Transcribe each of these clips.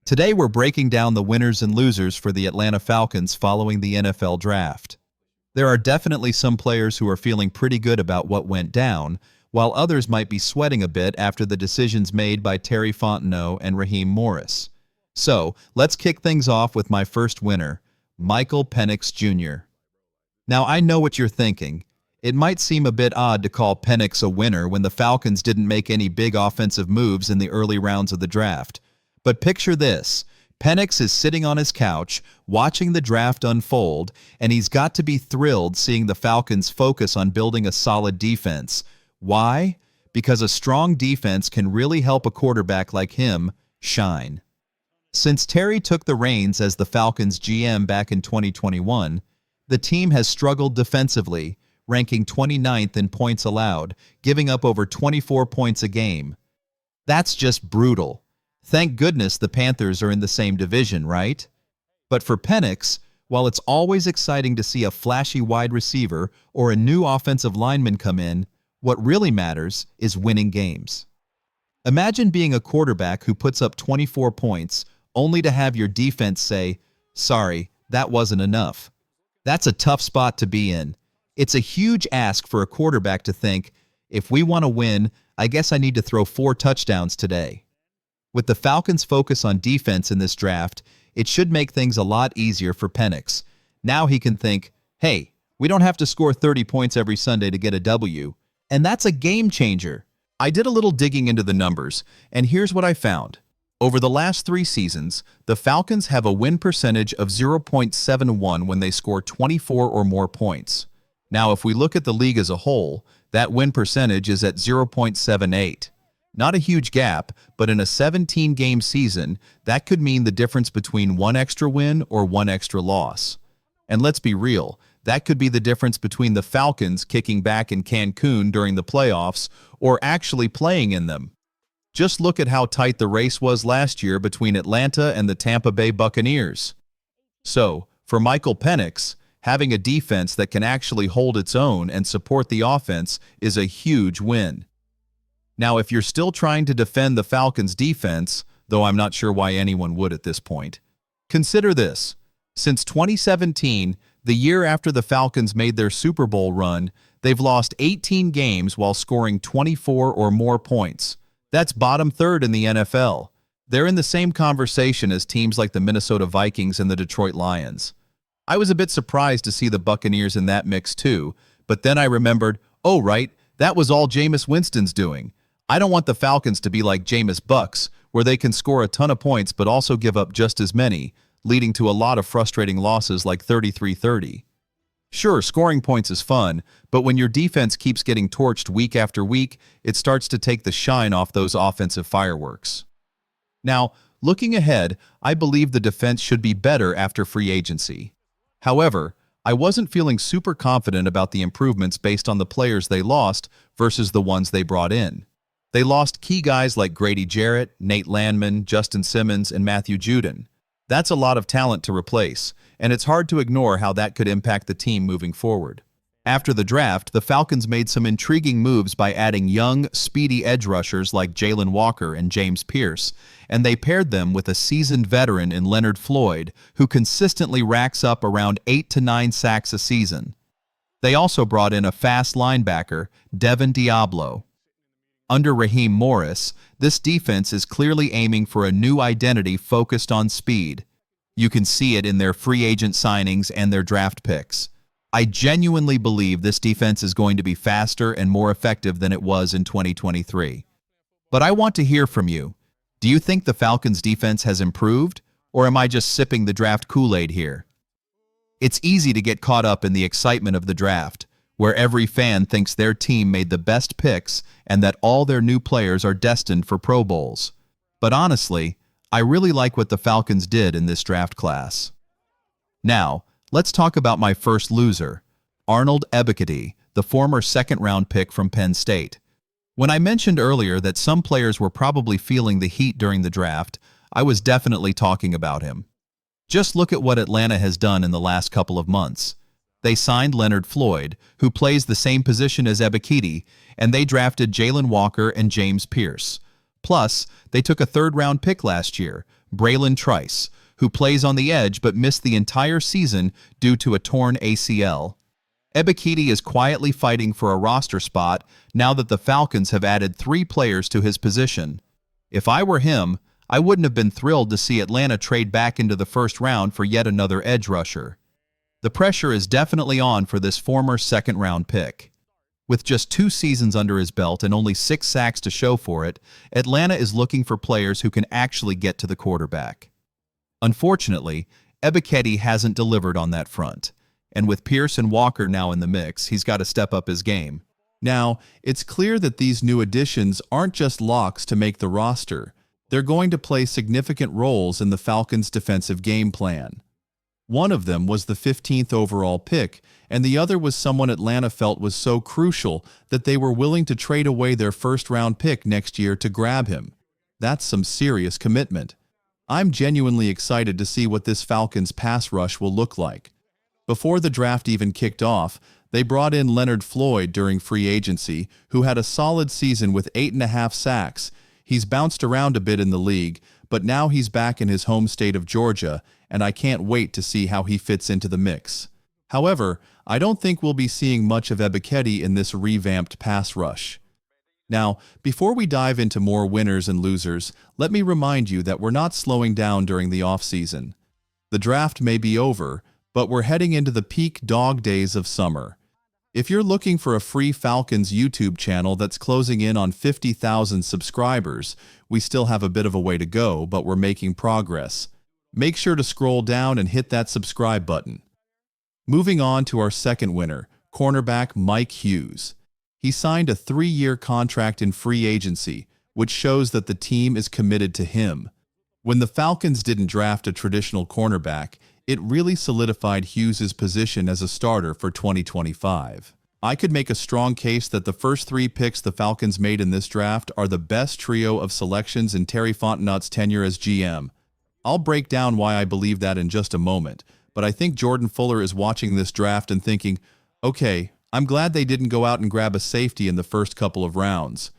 Today we're breaking down the winners and losers for the Atlanta Falcons following the NFL Draft. There are definitely some players who are feeling pretty good about what went down, while others might be sweating a bit after the decisions made by Terry Fontenot and Raheem Morris. So, let's kick things off with my first winner, Michael Penix Jr. Now, I know what you're thinking. It might seem a bit odd to call Penix a winner when the Falcons didn't make any big offensive moves in the early rounds of the draft. But picture this. Penix is sitting on his couch, watching the draft unfold, and he's got to be thrilled seeing the Falcons focus on building a solid defense. Why? Because a strong defense can really help a quarterback like him shine. Since Terry took the reins as the Falcons GM back in 2021, the team has struggled defensively, ranking 29th in points allowed, giving up over 24 points a game. That's just brutal. Thank goodness the Panthers are in the same division, right? But for Penix, while it's always exciting to see a flashy wide receiver or a new offensive lineman come in, what really matters is winning games. Imagine being a quarterback who puts up 24 points only to have your defense say, "Sorry, that wasn't enough." That's a tough spot to be in. It's a huge ask for a quarterback to think, if we want to win, I guess I need to throw 4 touchdowns today. With the Falcons' focus on defense in this draft, it should make things a lot easier for Penix. Now he can think, hey, we don't have to score 30 points every Sunday to get a W. And that's a game changer. I did a little digging into the numbers, and here's what I found. Over the last 3 seasons, the Falcons have a win percentage of 0.71 when they score 24 or more points. Now, if we look at the league as a whole, that win percentage is at 0.78. Not a huge gap, but in a 17-game season, that could mean the difference between 1 extra win or 1 extra loss. And let's be real, that could be the difference between the Falcons kicking back in Cancun during the playoffs or actually playing in them. Just look at how tight the race was last year between Atlanta and the Tampa Bay Buccaneers. So, for Michael Penix, having a defense that can actually hold its own and support the offense is a huge win. Now, if you're still trying to defend the Falcons' defense, though I'm not sure why anyone would at this point, consider this. Since 2017, the year after the Falcons made their Super Bowl run, they've lost 18 games while scoring 24 or more points. That's bottom third in the NFL. They're in the same conversation as teams like the Minnesota Vikings and the Detroit Lions. I was a bit surprised to see the Buccaneers in that mix too, but then I remembered, oh right, that was all Jameis Winston's doing. I don't want the Falcons to be like Jameis Bucks, where they can score a ton of points but also give up just as many, leading to a lot of frustrating losses like 33-30. Sure, scoring points is fun, but when your defense keeps getting torched week after week, it starts to take the shine off those offensive fireworks. Now, looking ahead, I believe the defense should be better after free agency. However, I wasn't feeling super confident about the improvements based on the players they lost versus the ones they brought in. They lost key guys like Grady Jarrett, Nate Landman, Justin Simmons, and Matthew Judon. That's a lot of talent to replace, and it's hard to ignore how that could impact the team moving forward. After the draft, the Falcons made some intriguing moves by adding young, speedy edge rushers like Jalen Walker and James Pierce, and they paired them with a seasoned veteran in Leonard Floyd, who consistently racks up around 8 to 9 sacks a season. They also brought in a fast linebacker, Devin Diablo. Under Raheem Morris, this defense is clearly aiming for a new identity focused on speed. You can see it in their free agent signings and their draft picks. I genuinely believe this defense is going to be faster and more effective than it was in 2023. But I want to hear from you. Do you think the Falcons' defense has improved, or am I just sipping the draft Kool-Aid here? It's easy to get caught up in the excitement of the draft, where every fan thinks their team made the best picks and that all their new players are destined for Pro Bowls. But honestly, I really like what the Falcons did in this draft class. Now, let's talk about my first loser, Arnold Ebiketie, the former second-round pick from Penn State. When I mentioned earlier that some players were probably feeling the heat during the draft, I was definitely talking about him. Just look at what Atlanta has done in the last couple of months. They signed Leonard Floyd, who plays the same position as Ebiketie, and they drafted Jalen Walker and James Pierce. Plus, they took a third-round pick last year, Braylon Trice, who plays on the edge but missed the entire season due to a torn ACL. Ebiketie is quietly fighting for a roster spot now that the Falcons have added 3 players to his position. If I were him, I wouldn't have been thrilled to see Atlanta trade back into the first round for yet another edge rusher. The pressure is definitely on for this former second-round pick. With just 2 seasons under his belt and only 6 sacks to show for it, Atlanta is looking for players who can actually get to the quarterback. Unfortunately, Ebiketie hasn't delivered on that front, and with Pierce and Walker now in the mix, he's got to step up his game. Now, it's clear that these new additions aren't just locks to make the roster. They're going to play significant roles in the Falcons' defensive game plan. One of them was the 15th overall pick, and the other was someone Atlanta felt was so crucial that they were willing to trade away their first-round pick next year to grab him. That's some serious commitment. I'm genuinely excited to see what this Falcons pass rush will look like. Before the draft even kicked off, they brought in Leonard Floyd during free agency, who had a solid season with 8.5 sacks. He's bounced around a bit in the league, but now he's back in his home state of Georgia, and I can't wait to see how he fits into the mix. However, I don't think we'll be seeing much of Ebiketie in this revamped pass rush. Now, before we dive into more winners and losers, let me remind you that we're not slowing down during the offseason. The draft may be over, but we're heading into the peak dog days of summer. If you're looking for a free Falcons YouTube channel that's closing in on 50,000 subscribers, we still have a bit of a way to go, but we're making progress. Make sure to scroll down and hit that subscribe button. Moving on to our second winner, cornerback Mike Hughes. He signed a 3-year contract in free agency, which shows that the team is committed to him. When the Falcons didn't draft a traditional cornerback, it really solidified Hughes' position as a starter for 2025. I could make a strong case that the first 3 picks the Falcons made in this draft are the best trio of selections in Terry Fontenot's tenure as GM. I'll break down why I believe that in just a moment, but I think Jordan Fuller is watching this draft and thinking, okay, I'm glad they didn't go out and grab a safety in the first couple of rounds.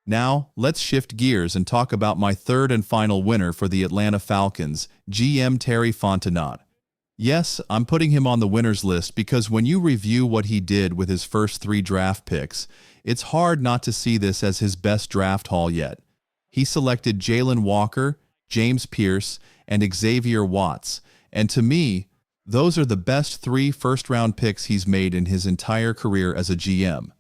Now, let's shift gears and talk about my third and final winner for the Atlanta Falcons, GM Terry Fontenot. Yes, I'm putting him on the winners list because when you review what he did with his first 3 draft picks, it's hard not to see this as his best draft haul yet. He selected Jalen Walker, James Pierce, and Xavier Watts, and to me, those are the best 3 first-round picks he's made in his entire career as a GM.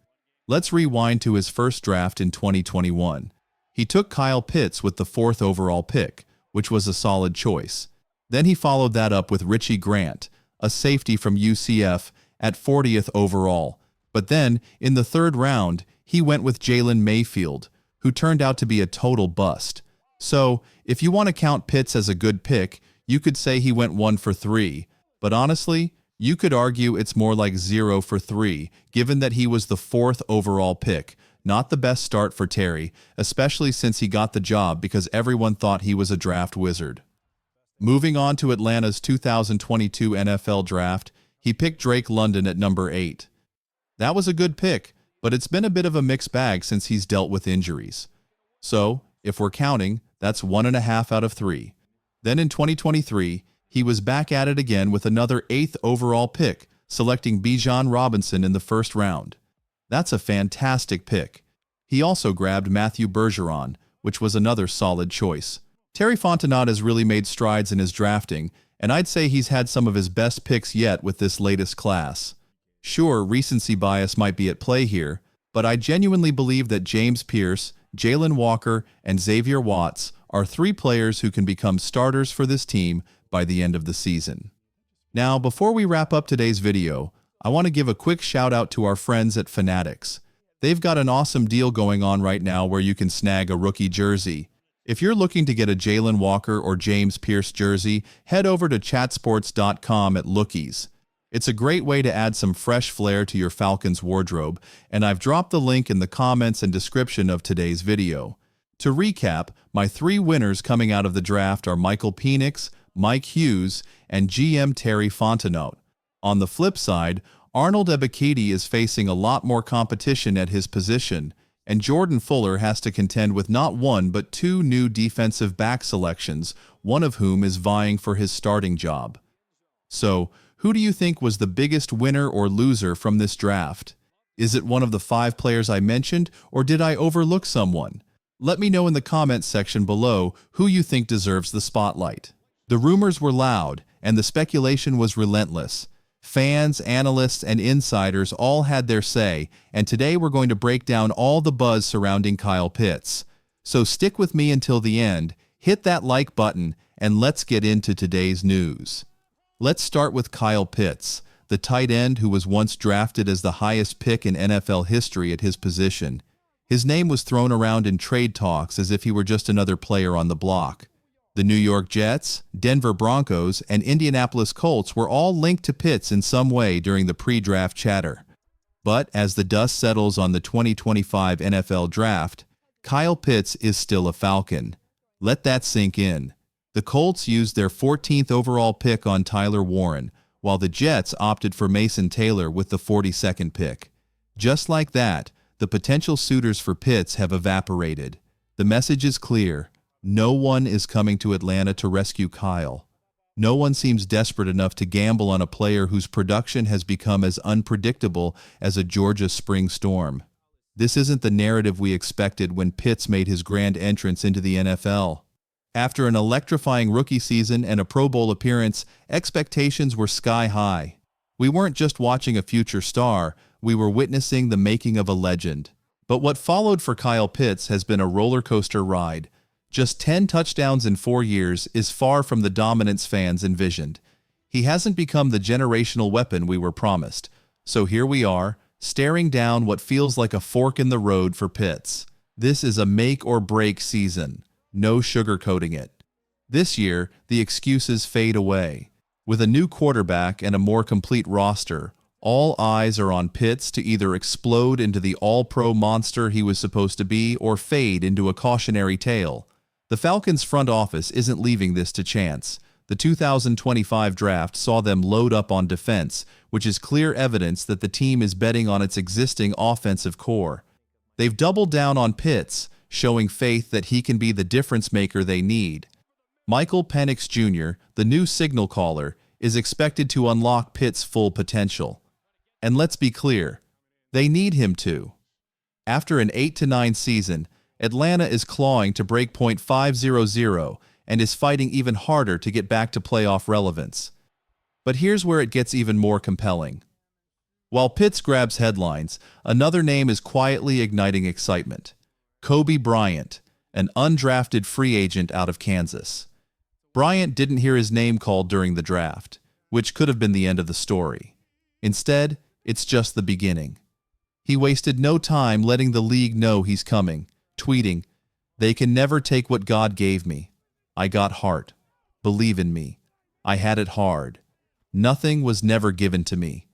Let's rewind to his first draft in 2021. He took Kyle Pitts with the 4th overall pick, which was a solid choice. Then he followed that up with Richie Grant, a safety from UCF, at 40th overall. But then, in the 3rd round, he went with Jalen Mayfield, who turned out to be a total bust. So, if you want to count Pitts as a good pick, you could say he went 1 for 3. But honestly, you could argue it's more like 0 for 3, given that he was the 4th overall pick. Not the best start for Terry, especially since he got the job because everyone thought he was a draft wizard. Moving on to Atlanta's 2022 NFL Draft, he picked Drake London at number 8. That was a good pick, but it's been a bit of a mixed bag since he's dealt with injuries. So, if we're counting, that's 1.5 out of 3. Then in 2023, he was back at it again with another 8th overall pick, selecting Bijan Robinson in the 1st round. That's a fantastic pick. He also grabbed Matthew Bergeron, which was another solid choice. Terry Fontenot has really made strides in his drafting, and I'd say he's had some of his best picks yet with this latest class. Sure, recency bias might be at play here, but I genuinely believe that James Pierce, Jalen Walker, and Xavier Watts are 3 players who can become starters for this team by the end of the season. Now, before we wrap up today's video, I want to give a quick shout out to our friends at Fanatics. They've got an awesome deal going on right now where you can snag a rookie jersey. If you're looking to get a Jalen Walker or James Pierce jersey, head over to chatsports.com at Lookies. It's a great way to add some fresh flair to your Falcons wardrobe, and I've dropped the link in the comments and description of today's video. To recap, my 3 winners coming out of the draft are Michael Penix, Mike Hughes, and GM Terry Fontenot. On the flip side, Arnold Ebiketie is facing a lot more competition at his position, and Jordan Fuller has to contend with not 1 but 2 new defensive back selections, one of whom is vying for his starting job. So, who do you think was the biggest winner or loser from this draft? Is it one of the 5 players I mentioned, or did I overlook someone? Let me know in the comments section below who you think deserves the spotlight. The rumors were loud, and the speculation was relentless. Fans, analysts, and insiders all had their say, and today we're going to break down all the buzz surrounding Kyle Pitts. So stick with me until the end, hit that like button, and let's get into today's news. Let's start with Kyle Pitts, the tight end who was once drafted as the highest pick in NFL history at his position. His name was thrown around in trade talks as if he were just another player on the block. The New York Jets, Denver Broncos, and Indianapolis Colts were all linked to Pitts in some way during the pre-draft chatter. But as the dust settles on the 2025 NFL Draft, Kyle Pitts is still a Falcon. Let that sink in. The Colts used their 14th overall pick on Tyler Warren, while the Jets opted for Mason Taylor with the 42nd pick. Just like that, the potential suitors for Pitts have evaporated. The message is clear. No one is coming to Atlanta to rescue Kyle. No one seems desperate enough to gamble on a player whose production has become as unpredictable as a Georgia spring storm. This isn't the narrative we expected when Pitts made his grand entrance into the NFL. After an electrifying rookie season and a Pro Bowl appearance, expectations were sky high. We weren't just watching a future star, we were witnessing the making of a legend. But what followed for Kyle Pitts has been a roller coaster ride. Just 10 touchdowns in 4 years is far from the dominance fans envisioned. He hasn't become the generational weapon we were promised. So here we are, staring down what feels like a fork in the road for Pitts. This is a make-or-break season. No sugarcoating it. This year, the excuses fade away. With a new quarterback and a more complete roster, all eyes are on Pitts to either explode into the all-pro monster he was supposed to be or fade into a cautionary tale. The Falcons' front office isn't leaving this to chance. The 2025 draft saw them load up on defense, which is clear evidence that the team is betting on its existing offensive core. They've doubled down on Pitts, showing faith that he can be the difference maker they need. Michael Penix Jr., the new signal caller, is expected to unlock Pitts' full potential. And let's be clear, they need him to. After an 8-9 season, Atlanta is clawing to break .500 and is fighting even harder to get back to playoff relevance. But here's where it gets even more compelling. While Pitts grabs headlines, another name is quietly igniting excitement. Kobe Bryant, an undrafted free agent out of Kansas. Bryant didn't hear his name called during the draft, which could have been the end of the story. Instead, it's just the beginning. He wasted no time letting the league know he's coming, tweeting, "They can never take what God gave me. I got heart. Believe in me. I had it hard. Nothing was never given to me.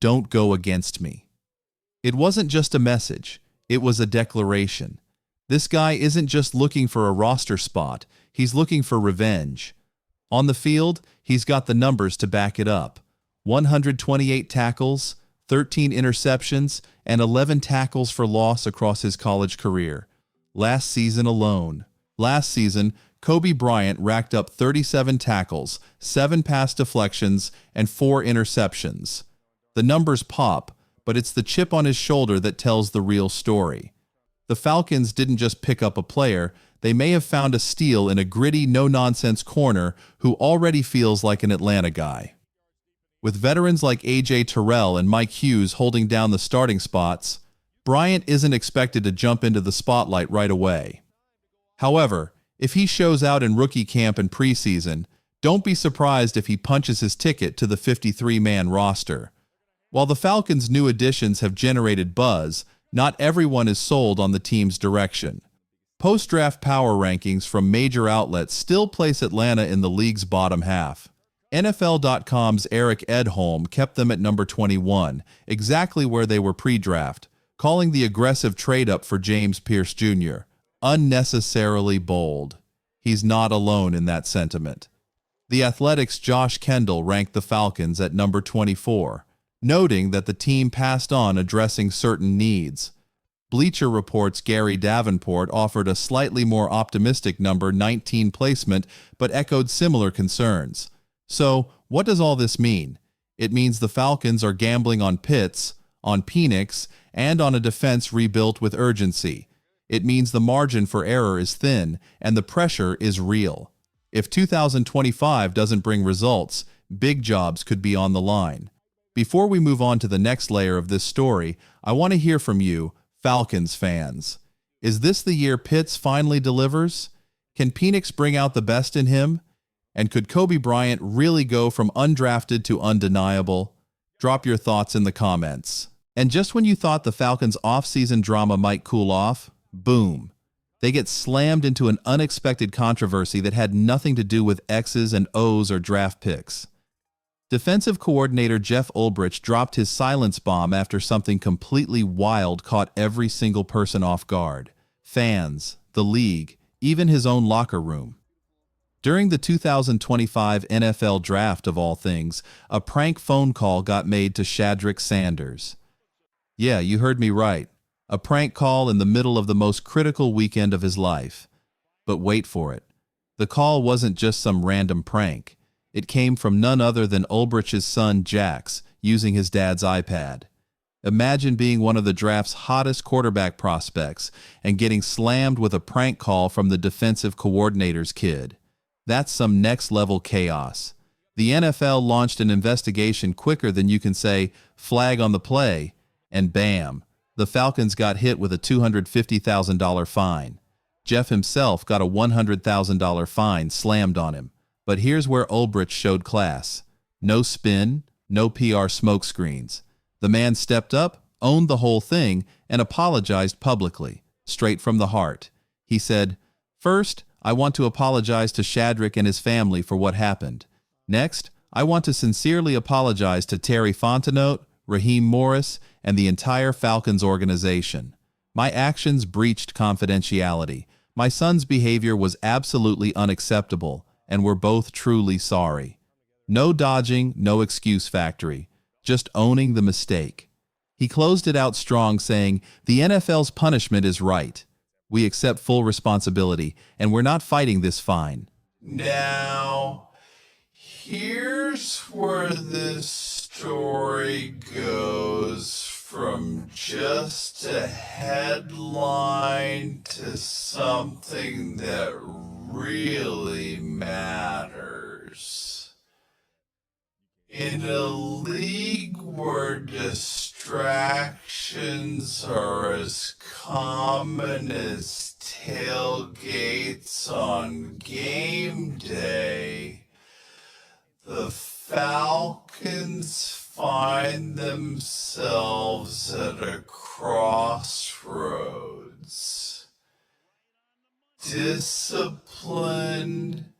Don't go against me." It wasn't just a message. It was a declaration. This guy isn't just looking for a roster spot. He's looking for revenge. On the field, he's got the numbers to back it up. 128 tackles, 13 interceptions, and 11 tackles for loss across his college career. Last season alone. Last season, Kobe Bryant racked up 37 tackles, 7 pass deflections, and 4 interceptions. The numbers pop, but it's the chip on his shoulder that tells the real story. The Falcons didn't just pick up a player, they may have found a steal in a gritty, no-nonsense corner who already feels like an Atlanta guy. With veterans like A.J. Terrell and Mike Hughes holding down the starting spots, Bryant isn't expected to jump into the spotlight right away. However, if he shows out in rookie camp and preseason, don't be surprised if he punches his ticket to the 53-man roster. While the Falcons' new additions have generated buzz, not everyone is sold on the team's direction. Post-draft power rankings from major outlets still place Atlanta in the league's bottom half. NFL.com's Eric Edholm kept them at number 21, exactly where they were pre-draft, calling the aggressive trade-up for James Pierce Jr. unnecessarily bold. He's not alone in that sentiment. The Athletic's Josh Kendall ranked the Falcons at number 24, noting that the team passed on addressing certain needs. Bleacher Report's Gary Davenport offered a slightly more optimistic number 19 placement, but echoed similar concerns. So, what does all this mean? It means the Falcons are gambling on Pitts, on Penix, and on a defense rebuilt with urgency. It means the margin for error is thin, and the pressure is real. If 2025 doesn't bring results, big jobs could be on the line. Before we move on to the next layer of this story, I want to hear from you, Falcons fans. Is this the year Pitts finally delivers? Can Penix bring out the best in him? And could Kobe Bryant really go from undrafted to undeniable? Drop your thoughts in the comments. And just when you thought the Falcons' off-season drama might cool off, boom. They get slammed into an unexpected controversy that had nothing to do with X's and O's or draft picks. Defensive coordinator Jeff Ulbrich dropped his silence bomb after something completely wild caught every single person off guard. Fans, the league, even his own locker room. During the 2025 NFL Draft, of all things, a prank phone call got made to Shadrick Sanders. Yeah, you heard me right. A prank call in the middle of the most critical weekend of his life. But wait for it. The call wasn't just some random prank. It came from none other than Ulbrich's son, Jax, using his dad's iPad. Imagine being one of the draft's hottest quarterback prospects and getting slammed with a prank call from the defensive coordinator's kid. That's some next-level chaos. The NFL launched an investigation quicker than you can say, flag on the play, and bam, the Falcons got hit with a $250,000 fine. Jeff himself got a $100,000 fine slammed on him. But here's where Ulbrich showed class. No spin, no PR smokescreens. The man stepped up, owned the whole thing, and apologized publicly, straight from the heart. He said, "First, I want to apologize to Shadrick and his family for what happened. Next, I want to sincerely apologize to Terry Fontenot, Raheem Morris, and the entire Falcons organization. My actions breached confidentiality. My son's behavior was absolutely unacceptable, and we're both truly sorry. No dodging, no excuse factory. Just owning the mistake." He closed it out strong, saying, "The NFL's punishment is right. We accept full responsibility, and we're not fighting this fine." Now, here's where this story goes from just a headline to something that really matters. In a league where distractions are as common as tailgates on game day, the Falcons find themselves at a crossroads. Discipline,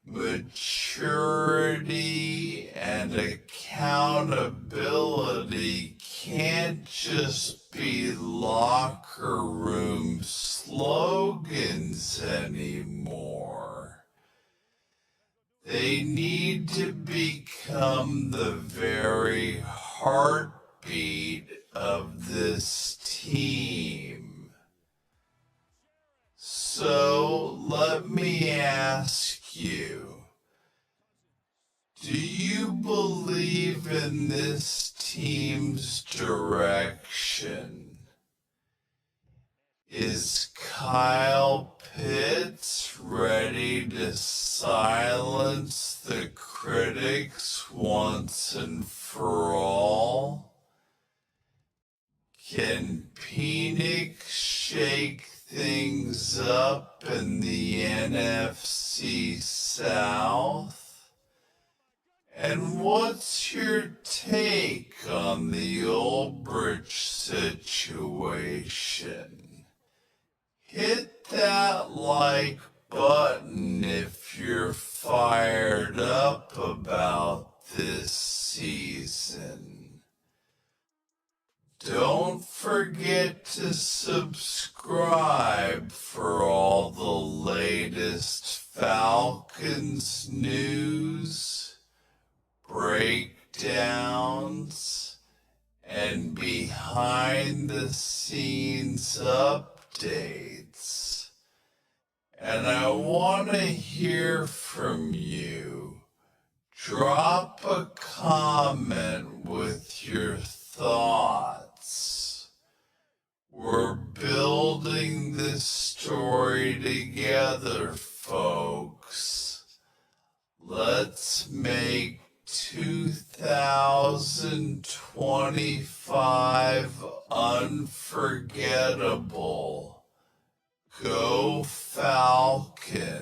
maturity, and accountability can't just be locker room slogans anymore. They need to become the very heartbeat of this team. So let me ask you, do you believe in this team's direction? Is Kyle Pitts ready to silence the critics once and for all? Can Penix shake things up in the NFC South? And what's your take on the Ulbrich situation? Hit that like button if you're fired up about this season. Don't forget to subscribe for all the latest Falcons news, breakdowns, and behind the scenes updates. And I want to hear from you. Drop a comment with your thoughts. We're building this story together, folks. Let's make 2025 unforgettable. Go Falcons.